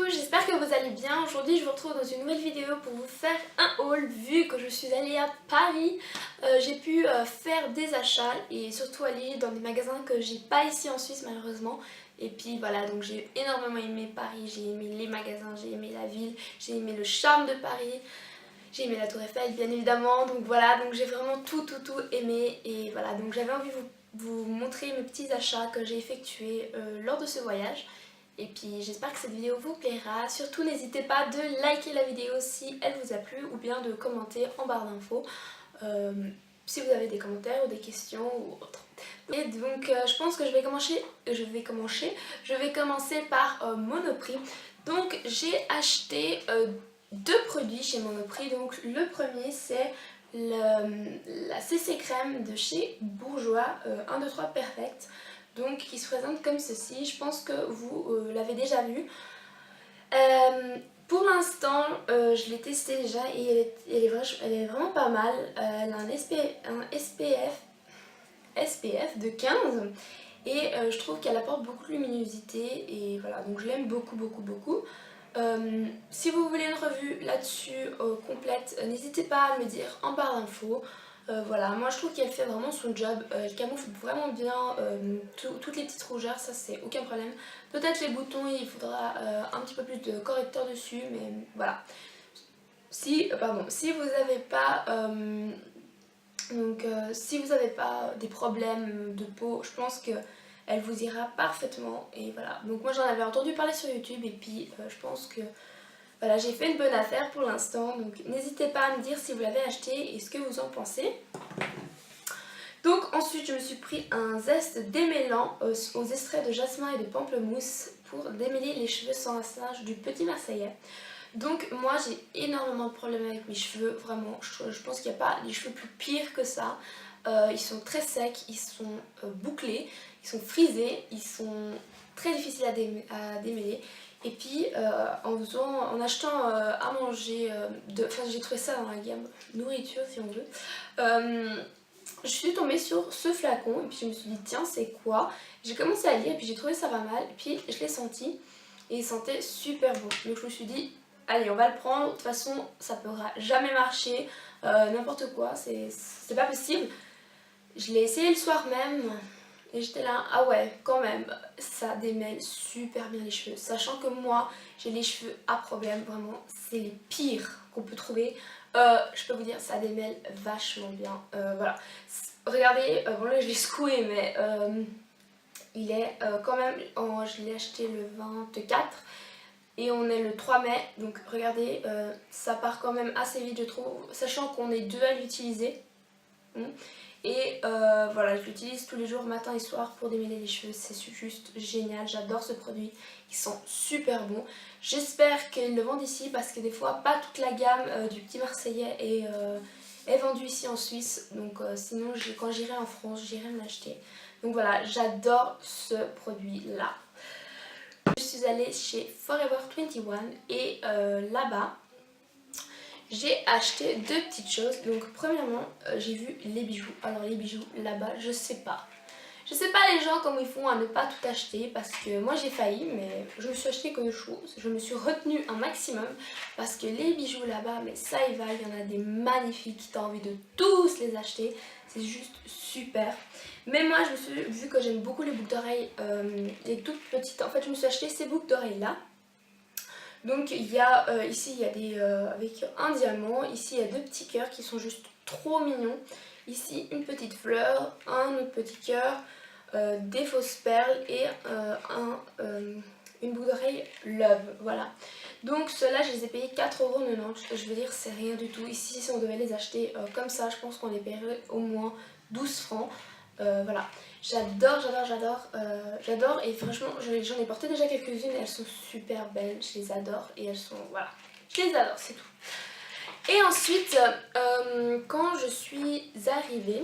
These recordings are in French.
J'espère que vous allez bien. Aujourd'hui je vous retrouve dans une nouvelle vidéo pour vous faire un haul. Vu que je suis allée à Paris, j'ai pu faire des achats et surtout aller dans des magasins que j'ai pas ici en Suisse malheureusement. Et puis voilà, donc j'ai énormément aimé Paris, j'ai aimé les magasins, j'ai aimé la ville, j'ai aimé le charme de Paris, j'ai aimé la Tour Eiffel bien évidemment. Donc voilà, donc j'ai vraiment tout aimé. Et voilà, donc j'avais envie de vous montrer mes petits achats que j'ai effectués lors de ce voyage. Et puis j'espère que cette vidéo vous plaira. Surtout n'hésitez pas de liker la vidéo si elle vous a plu ou bien de commenter en barre d'infos si vous avez des commentaires ou des questions ou autre. Et donc je pense que je vais commencer par Monoprix. Donc j'ai acheté deux produits chez Monoprix. Donc le premier c'est la CC crème de chez Bourjois 1, 2, 3 Perfect. Donc qui se présente comme ceci. Je pense que vous l'avez déjà vu. Pour l'instant je l'ai testé déjà et elle est vraiment pas mal. Elle a un SPF de 15 et je trouve qu'elle apporte beaucoup de luminosité et voilà, donc je l'aime beaucoup. Si vous voulez une revue là-dessus complète, n'hésitez pas à me dire en barre d'infos. Voilà, moi je trouve qu'elle fait vraiment son job, elle camoufle vraiment bien toutes les petites rougeurs, ça c'est aucun problème. Peut-être les boutons, il faudra un petit peu plus de correcteur dessus, mais voilà. Si vous n'avez pas si vous n'avez pas des problèmes de peau, je pense que elle vous ira parfaitement. Et voilà, donc moi j'en avais entendu parler sur YouTube et puis je pense que voilà, j'ai fait une bonne affaire pour l'instant. Donc n'hésitez pas à me dire si vous l'avez acheté et ce que vous en pensez. Donc ensuite je me suis pris un zeste démêlant aux extraits de jasmin et de pamplemousse pour démêler les cheveux sans massage du Petit Marseillais. Donc moi j'ai énormément de problèmes avec mes cheveux, vraiment, je pense qu'il n'y a pas des cheveux plus pires que ça. Ils sont très secs, ils sont bouclés, ils sont frisés, ils sont très difficiles à démêler. Et puis en achetant à manger, j'ai trouvé ça dans la gamme nourriture si on veut. Je suis tombée sur ce flacon et puis je me suis dit tiens c'est quoi. J'ai commencé à lire et puis j'ai trouvé ça pas mal. Et puis je l'ai senti et il sentait super bon. Donc je me suis dit allez on va le prendre, de toute façon ça pourra jamais marcher, n'importe quoi, c'est pas possible. Je l'ai essayé le soir même et j'étais là, ah ouais quand même, ça démêle super bien les cheveux. Sachant que moi j'ai les cheveux à problème, vraiment c'est les pires qu'on peut trouver. Je peux vous dire ça démêle vachement bien, voilà. Regardez, bon là je l'ai secoué mais il est quand même, je l'ai acheté le 24 et on est le 3 mai, donc regardez, ça part quand même assez vite je trouve, sachant qu'on est deux à l'utiliser. Et voilà, je l'utilise tous les jours, matin et soir pour démêler les cheveux, c'est juste génial, j'adore ce produit, ils sont super bons. J'espère qu'ils le vendent ici parce que des fois pas toute la gamme du Petit Marseillais est vendue ici en Suisse, donc sinon quand j'irai en France j'irai me l'acheter. Donc voilà, j'adore ce produit là. Je suis allée chez Forever 21 et là-bas j'ai acheté deux petites choses. Donc premièrement j'ai vu les bijoux. Alors les bijoux là-bas je sais pas les gens comment ils font à ne pas tout acheter, parce que moi j'ai failli mais je me suis acheté que deux choses. Je me suis retenue un maximum parce que les bijoux là-bas, mais ça y va, il y en a des magnifiques, t'as envie de tous les acheter, c'est juste super. Mais moi je me suis, vu que j'aime beaucoup les boucles d'oreilles, les toutes petites, en fait je me suis acheté ces boucles d'oreilles là. Donc il y a ici il y a des avec un diamant, ici il y a deux petits cœurs qui sont juste trop mignons. Ici une petite fleur, un autre petit cœur, des fausses perles et une boucle d'oreille love, voilà. Donc ceux-là je les ai payés 4,90 €, je veux dire c'est rien du tout. Ici si on devait les acheter comme ça, je pense qu'on les paierait au moins 12 francs. Voilà, j'adore et franchement j'en ai porté déjà quelques-unes et elles sont super belles, je les adore et elles sont, voilà, je les adore, c'est tout. Et ensuite quand je suis arrivée,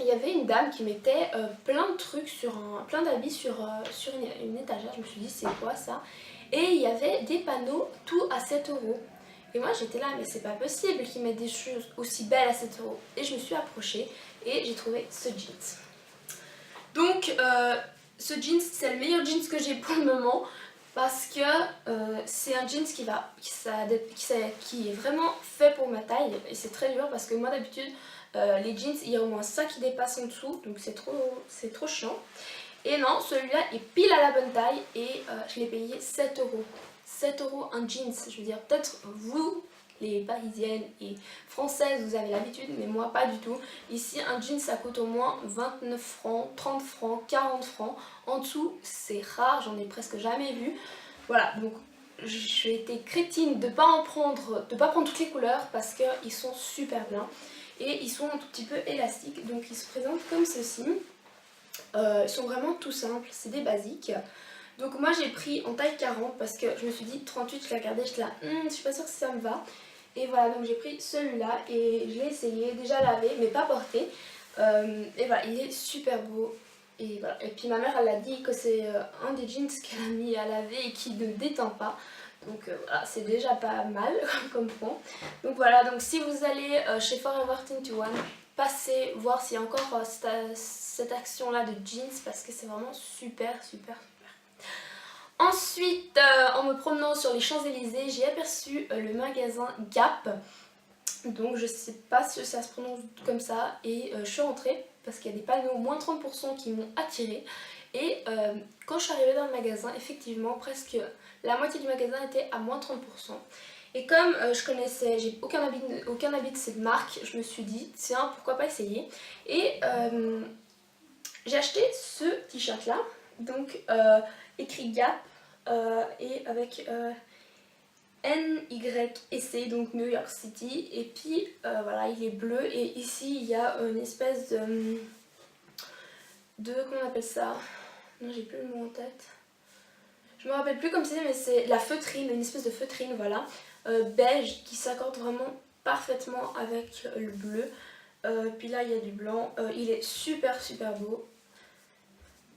il y avait une dame qui mettait plein de trucs plein d'habits sur une étagère. Je me suis dit c'est quoi ça? Et il y avait des panneaux tout à 7 €. Et moi j'étais là mais c'est pas possible qu'ils mettent des choses aussi belles à 7 €. Et je me suis approchée et j'ai trouvé ce jeans. Donc ce jeans c'est le meilleur jeans que j'ai pour le moment parce que c'est un jeans qui est vraiment fait pour ma taille et c'est très dur parce que moi d'habitude les jeans il y a au moins ça qui dépasse en dessous donc c'est trop chiant. Et non, celui-là est pile à la bonne taille et je l'ai payé 7 euros. 7 euros un jeans, je veux dire peut-être vous les parisiennes et françaises vous avez l'habitude mais moi pas du tout. Ici un jean ça coûte au moins 29 francs, 30 francs, 40 francs. En dessous c'est rare, j'en ai presque jamais vu. Voilà donc j'ai été crétine de pas prendre toutes les couleurs parce qu'ils sont super bien. Et ils sont un tout petit peu élastiques donc ils se présentent comme ceci. Ils sont vraiment tout simples, c'est des basiques. Donc moi j'ai pris en taille 40 parce que je me suis dit 38 je l'ai regardé, j'étais là, je suis pas sûre que ça me va. Et voilà donc j'ai pris celui-là et je l'ai essayé, déjà lavé mais pas porté. Et voilà il est super beau. Et voilà. Et puis ma mère elle a dit que c'est un des jeans qu'elle a mis à laver et qui ne détend pas. Donc voilà, c'est déjà pas mal comme point. Donc voilà, donc si vous allez chez Forever 21, passez voir s'il y a encore cette action là de jeans parce que c'est vraiment super. Ensuite, en me promenant sur les Champs-Élysées, j'ai aperçu le magasin Gap. Donc je sais pas si ça se prononce comme ça et je suis rentrée parce qu'il y a des panneaux moins 30% qui m'ont attirée. Et quand je suis arrivée dans le magasin, effectivement presque la moitié du magasin était à moins 30%. Et comme je connaissais, j'ai aucun habit de cette marque, je me suis dit tiens pourquoi pas essayer. Et j'ai acheté ce t-shirt là, donc écrit Gap et avec NYC, donc New York City. Et puis voilà il est bleu et ici il y a une espèce comment on appelle ça? Non j'ai plus le mot en tête. Je me rappelle plus comme c'est mais c'est la feutrine, une espèce de feutrine voilà. Beige qui s'accorde vraiment parfaitement avec le bleu. Puis là il y a du blanc, il est super beau.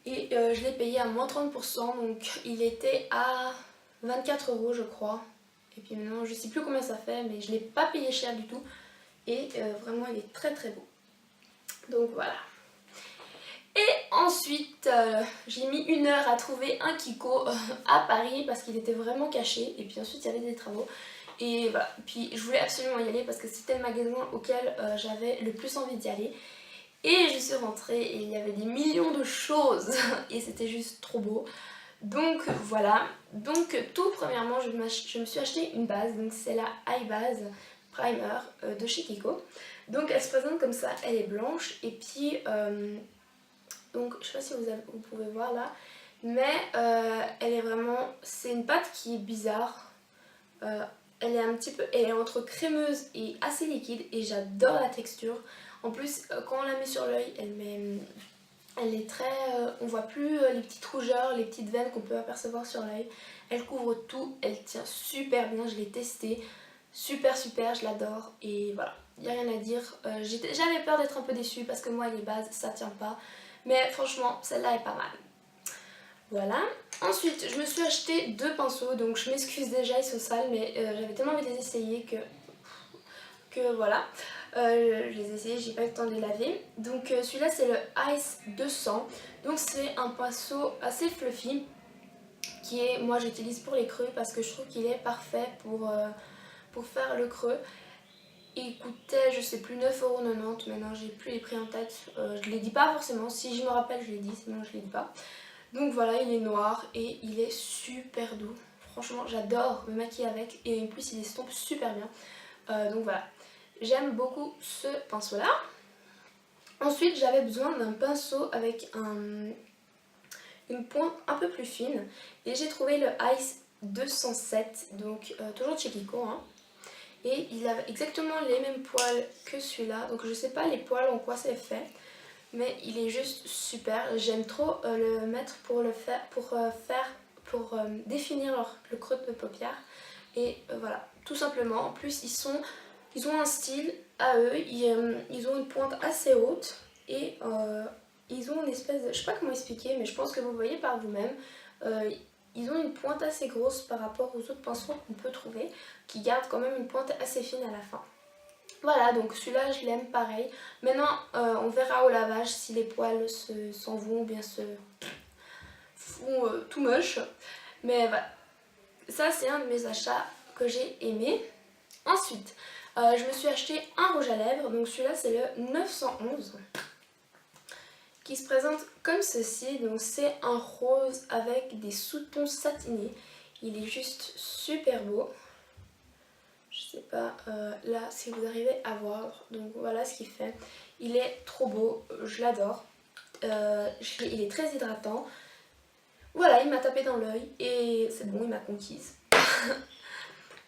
Et je l'ai payé à moins 30%, donc il était à 24 euros je crois. Et puis maintenant je sais plus combien ça fait, mais je l'ai pas payé cher du tout. Et vraiment il est très beau. Donc voilà. Et ensuite j'ai mis 1 heure à trouver un Kiko à Paris parce qu'il était vraiment caché. Et puis ensuite il y avait des travaux. Et voilà, puis je voulais absolument y aller parce que c'était le magasin auquel j'avais le plus envie d'y aller. Et je suis rentrée et il y avait des millions de choses et c'était juste trop beau. Donc voilà, donc tout premièrement je me suis acheté une base, donc c'est la High Base Primer de chez Kiko. Donc elle se présente comme ça, elle est blanche et puis donc je sais pas si vous pouvez voir là, mais elle est vraiment, c'est une pâte qui est bizarre. Elle est entre crémeuse et assez liquide et j'adore la texture. En plus quand on la met sur l'œil, elle est très... on voit plus les petites rougeurs, les petites veines qu'on peut apercevoir sur l'œil. Elle couvre tout, elle tient super bien, je l'ai testée. Super, je l'adore et voilà, il n'y a rien à dire. J'avais peur d'être un peu déçue parce que moi les bases ça tient pas. Mais franchement celle-là est pas mal. Voilà. Ensuite, je me suis acheté 2 pinceaux, donc je m'excuse déjà, ils sont sales, mais j'avais tellement envie de les essayer que voilà. Je les ai essayés, j'ai pas eu le temps de les laver. Donc celui-là c'est le Ice 200. Donc c'est un pinceau assez fluffy qui est, moi j'utilise pour les creux parce que je trouve qu'il est parfait pour faire le creux. Il coûtait je sais plus 9,90 €, maintenant j'ai plus les prix en tête. Je les dis pas forcément, si je me rappelle je les dis, sinon je les dis pas. Donc voilà, il est noir et il est super doux. Franchement, j'adore me maquiller avec et en plus il estompe super bien. Donc voilà, j'aime beaucoup ce pinceau-là. Ensuite, j'avais besoin d'un pinceau avec une pointe un peu plus fine et j'ai trouvé le Ice 207, donc toujours de chez Kiko. Hein. Et il a exactement les mêmes poils que celui-là, donc je sais pas les poils en quoi c'est fait. Mais il est juste super, j'aime trop le mettre pour définir le creux de paupière. Et voilà, tout simplement. En plus ils ont un style à eux, ils ont une pointe assez haute et ils ont une espèce de, je sais pas comment expliquer mais je pense que vous voyez par vous-même. Ils ont une pointe assez grosse par rapport aux autres pinceaux qu'on peut trouver qui gardent quand même une pointe assez fine à la fin. Voilà, donc celui-là je l'aime pareil. Maintenant on verra au lavage si les poils s'en vont ou bien se font tout moche. Mais voilà, ça c'est un de mes achats que j'ai aimé. Ensuite, je me suis acheté un rouge à lèvres, donc celui-là c'est le 911 qui se présente comme ceci. Donc c'est un rose avec des sous-tons satinés. Il est juste super beau. Je sais pas là si vous arrivez à voir. Donc voilà ce qu'il fait. Il est trop beau, je l'adore. Il est très hydratant. Voilà, il m'a tapé dans l'œil et c'est bon, il m'a conquise.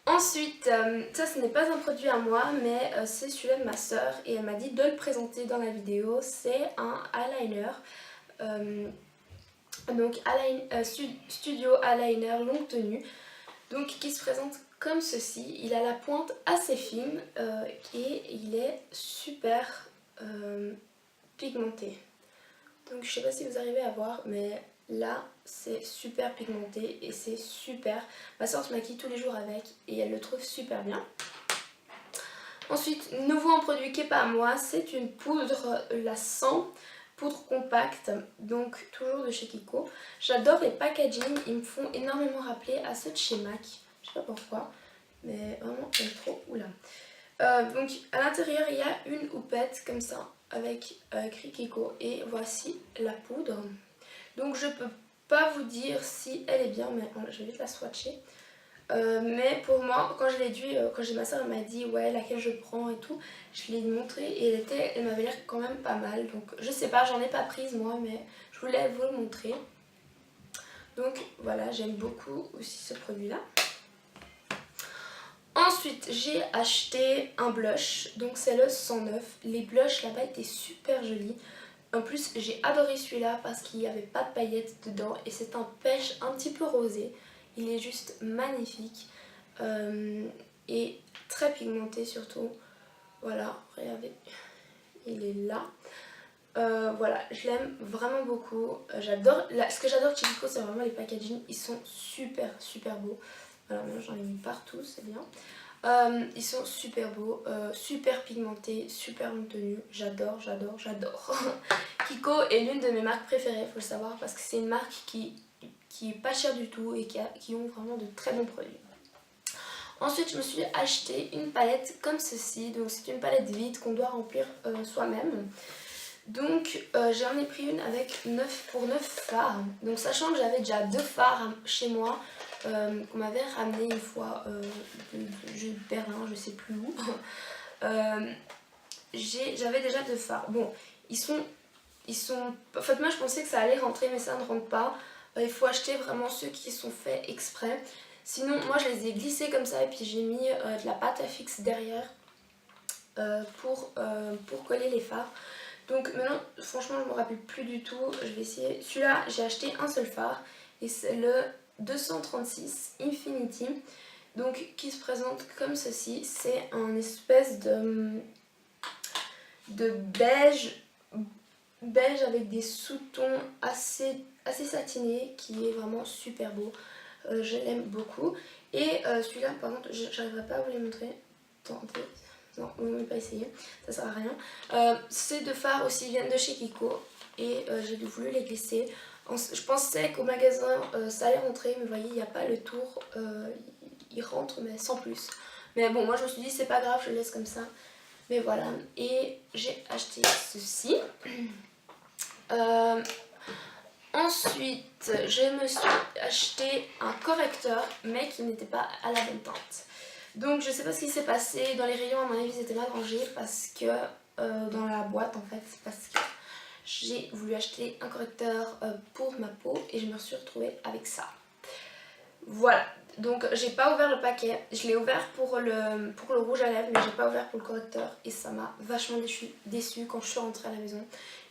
Ensuite, ça ce n'est pas un produit à moi, mais c'est celui-là de ma soeur et elle m'a dit de le présenter dans la vidéo. C'est un eyeliner, donc Studio Eyeliner longue tenue, donc qui se présente comme ceci. Il a la pointe assez fine et il est super pigmenté. Donc je sais pas si vous arrivez à voir, mais là c'est super pigmenté et c'est super. Ma soeur se maquille tous les jours avec et elle le trouve super bien. Ensuite, nouveau en produit qui n'est pas à moi, c'est une poudre, la 100, poudre compacte, donc toujours de chez Kiko. J'adore les packaging, ils me font énormément rappeler à ceux de chez MAC. Je sais pas pourquoi, mais vraiment j'aime trop. Oula. Donc à l'intérieur il y a une houppette comme ça avec écrit Kiko et voici la poudre. Donc je peux pas vous dire si elle est bien, mais je vais vite la swatcher. Mais pour moi, quand je l'ai dû, quand ma soeur m'a dit ouais laquelle je prends et tout, je l'ai montré et elle m'avait l'air quand même pas mal. Donc je sais pas, j'en ai pas prise moi, mais je voulais vous le montrer. Donc voilà, j'aime beaucoup aussi ce produit là. Ensuite, j'ai acheté un blush, donc c'est le 109. Les blushs là-bas étaient super jolis. En plus, j'ai adoré celui-là parce qu'il n'y avait pas de paillettes dedans et c'est un pêche un petit peu rosé. Il est juste magnifique et très pigmenté surtout. Voilà, regardez, il est là. Voilà, je l'aime vraiment beaucoup. J'adore. Ce que j'adore de chez Kiko, c'est vraiment les packaging. Ils sont super super beaux. Alors maintenant j'en ai mis partout, c'est bien. Ils sont super beaux, super pigmentés, super longue tenue. J'adore, j'adore, j'adore. Kiko est l'une de mes marques préférées, faut le savoir, parce que c'est une marque qui est pas chère du tout et qui ont vraiment de très bons produits. Ensuite, je me suis acheté une palette comme ceci. Donc c'est une palette vide qu'on doit remplir soi-même. Donc j'en ai pris une avec 9 fards. Donc sachant que j'avais déjà 2 fards chez moi qu'on m'avait ramené une fois de Berlin, je sais plus où. J'avais déjà 2 fards. Bon, ils sont... En fait moi je pensais que ça allait rentrer mais ça ne rentre pas. Il faut acheter vraiment ceux qui sont faits exprès. Sinon moi je les ai glissés comme ça et puis j'ai mis de la pâte à fixe derrière pour coller les fards. Donc maintenant franchement je me rappelle plus du tout, je vais essayer. Celui-là j'ai acheté un seul fard et c'est le 236 Infinity. Donc qui se présente comme ceci. C'est un espèce de beige avec des sous-tons assez satinés qui est vraiment super beau. Je l'aime beaucoup. Et celui-là par contre j'arriverai pas à vous les montrer. Attendez. Non, on ne va pas essayer, ça sert à rien. Ces 2 fards aussi viennent de chez Kiko et j'ai voulu les glisser. Je pensais qu'au magasin ça allait rentrer, mais vous voyez, il n'y a pas le tour, il rentre mais sans plus. Mais bon, moi je me suis dit c'est pas grave, je le laisse comme ça. Mais voilà, et j'ai acheté ceci. Ensuite, je me suis acheté un correcteur, mais qui n'était pas à la bonne teinte. Donc je sais pas ce qui s'est passé, dans les rayons à mon avis ils étaient mal rangés parce que dans la boîte en fait, parce que j'ai voulu acheter un correcteur pour ma peau et je me suis retrouvée avec ça. Voilà, donc j'ai pas ouvert le paquet, je l'ai ouvert pour le rouge à lèvres mais j'ai pas ouvert pour le correcteur et ça m'a vachement déçue quand je suis rentrée à la maison.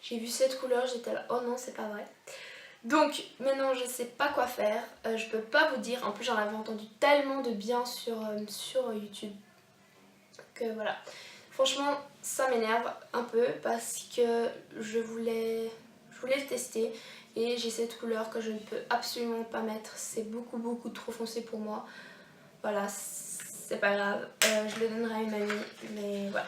J'ai vu cette couleur, j'étais là, oh non c'est pas vrai. Donc maintenant je sais pas quoi faire, je peux pas vous dire, en plus j'en avais entendu tellement de bien sur YouTube que voilà. Franchement ça m'énerve un peu parce que je voulais le tester et j'ai cette couleur que je ne peux absolument pas mettre, c'est beaucoup trop foncé pour moi. Voilà, c'est pas grave, je le donnerai à une amie, mais voilà.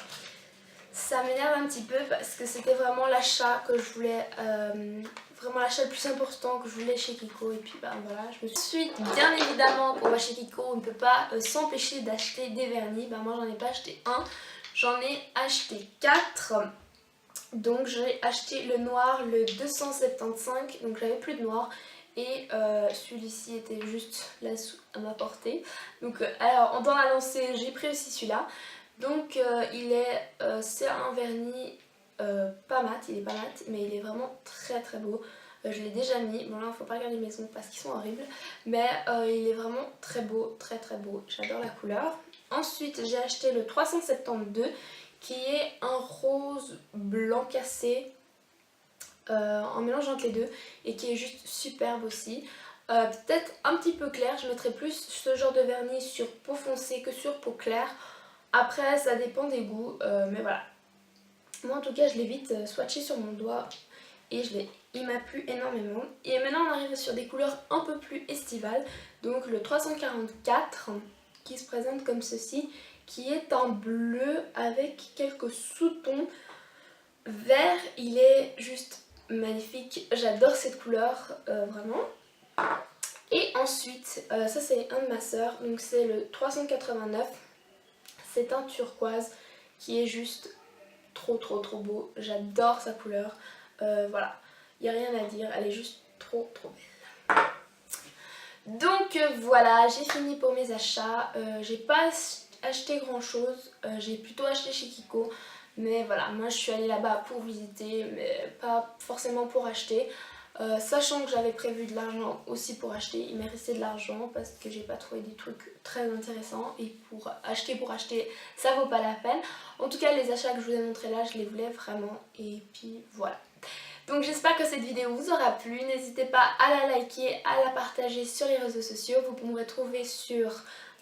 Ça m'énerve un petit peu parce que c'était vraiment l'achat que je voulais, vraiment l'achat le plus important que je voulais chez Kiko, et puis ben voilà, je me suis... Ensuite, bien évidemment, quand on va chez Kiko, on ne peut pas s'empêcher d'acheter des vernis. Ben moi j'en ai pas acheté un, j'en ai acheté 4. Donc j'ai acheté le noir, le 275, donc j'avais plus de noir. Et celui-ci était juste là à ma portée. Donc alors dans la lancée j'ai pris aussi celui-là. Donc c'est un vernis pas mat, il est pas mat, mais il est vraiment très très beau. Je l'ai déjà mis, bon là il faut pas regarder mes ongles parce qu'ils sont horribles. Mais il est vraiment très beau, très très beau, j'adore la couleur. Ensuite j'ai acheté le 372 qui est un rose blanc cassé. En mélange entre les deux et qui est juste superbe aussi. Peut-être un petit peu clair, je mettrais plus ce genre de vernis sur peau foncée que sur peau claire. Après ça dépend des goûts, mais voilà. Moi en tout cas je l'ai vite swatché sur mon doigt et il m'a plu énormément. Et maintenant on arrive sur des couleurs un peu plus estivales. Donc le 344 qui se présente comme ceci, qui est en bleu avec quelques sous-tons vert. Il est juste magnifique, j'adore cette couleur, vraiment. Et ensuite, ça c'est un de ma soeur, donc c'est le 389. C'est un turquoise qui est juste trop trop trop beau, j'adore sa couleur. Voilà, il n'y a rien à dire, elle est juste trop trop belle. Donc voilà, j'ai fini pour mes achats. J'ai pas acheté grand chose, j'ai plutôt acheté chez Kiko. Mais voilà, moi je suis allée là-bas pour visiter, mais pas forcément pour acheter. Sachant que j'avais prévu de l'argent aussi pour acheter, il m'est resté de l'argent parce que j'ai pas trouvé des trucs très intéressants. Et pour acheter, ça vaut pas la peine. En tout cas, les achats que je vous ai montrés là, je les voulais vraiment. Et puis voilà. Donc j'espère que cette vidéo vous aura plu. N'hésitez pas à la liker, à la partager sur les réseaux sociaux. Vous pouvez me retrouver sur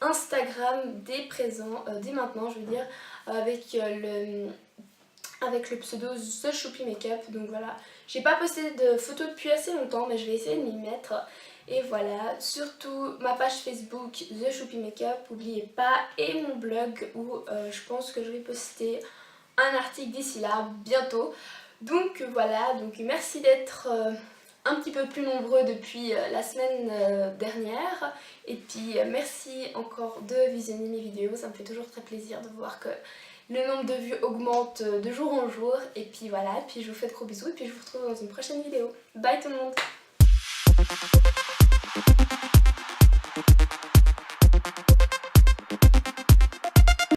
Instagram dès présent, dès maintenant je veux dire, avec le pseudo The Choupi Makeup. Donc voilà, j'ai pas posté de photos depuis assez longtemps, mais je vais essayer de m'y mettre. Et voilà, surtout ma page Facebook The Choupi Makeup, n'oubliez pas, et mon blog où je pense que je vais poster un article d'ici là, bientôt. Donc voilà, donc merci d'être un petit peu plus nombreux depuis la semaine dernière. Et puis merci encore de visionner mes vidéos, ça me fait toujours très plaisir de voir que le nombre de vues augmente de jour en jour. Et puis voilà, et puis je vous fais de gros bisous et puis je vous retrouve dans une prochaine vidéo. Bye tout le monde!